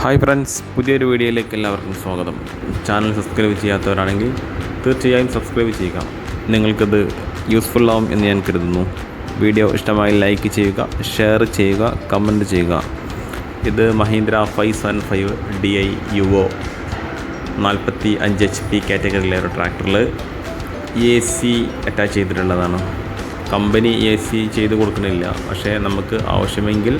Hi friends, പുതിയൊരു വീഡിയോയിലേക്ക് എല്ലാവർക്കും സ്വാഗതം. ചാനൽ സബ്സ്ക്രൈബ് ചെയ്യാത്തവരാണെങ്കിൽ തീർച്ചയായും സബ്സ്ക്രൈബ് ചെയ്യുക. നിങ്ങൾക്കത് യൂസ്ഫുൾ ആവും എന്ന് ഞാൻ കരുതുന്നു. വീഡിയോ ഇഷ്ടമായി ലൈക്ക് ചെയ്യുക, ഷെയർ ചെയ്യുക, കമൻറ്റ് ചെയ്യുക. ഇത് മഹീന്ദ്ര 575 DI യുവോ 45 HP കാറ്റഗറിയിലെ ഒരു ട്രാക്ടറിൽ AC അറ്റാച്ച് ചെയ്തിട്ടുള്ളതാണ്. കമ്പനി AC ചെയ്ത് കൊടുക്കുന്നില്ല, പക്ഷേ നമുക്ക് ആവശ്യമെങ്കിൽ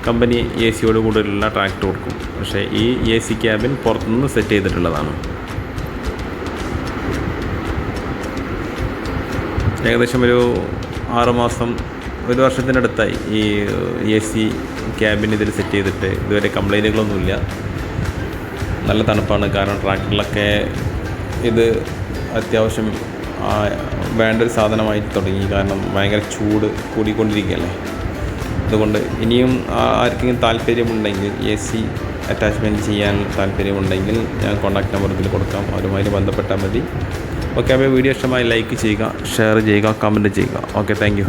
കമ്പനി AC കൂടിയുള്ള ട്രാക്ടർ കൊടുക്കും. പക്ഷേ ഈ AC ക്യാബിൻ പുറത്തുനിന്ന് സെറ്റ് ചെയ്തിട്ടുള്ളതാണ്. ഏകദേശം ഒരു 6 മാസം, 1 വർഷത്തിനടുത്തായി ഈ AC ക്യാബിൻ ഇതിൽ സെറ്റ് ചെയ്തിട്ട്. ഇതുവരെ കംപ്ലൈൻറ്റുകളൊന്നുമില്ല. നല്ല തണുപ്പാണ്. കാരണം ട്രാക്ടറിലൊക്കെ ഇത് അത്യാവശ്യം വേണ്ടൊരു സാധനമായി തുടങ്ങി. കാരണം ഭയങ്കര ചൂട് കൂടിക്കൊണ്ടിരിക്കുകയല്ലേ. അതുകൊണ്ട് ഇനിയും ആർക്കെങ്കിലും താല്പര്യമുണ്ടെങ്കിൽ AC അറ്റാച്ച്മെൻറ്റ് ചെയ്യാൻ താല്പര്യമുണ്ടെങ്കിൽ ഞാൻ കോൺടാക്റ്റ് നമ്പർ ഇതിൽ കൊടുക്കാം. അവരുമായി ബന്ധപ്പെട്ടാൽ മതി. ഓക്കെ, അപ്പോൾ വീഡിയോ ഇഷ്ടമായി ലൈക്ക് ചെയ്യുക, ഷെയർ ചെയ്യുക, കമൻറ്റ് ചെയ്യുക. Okay, thank you.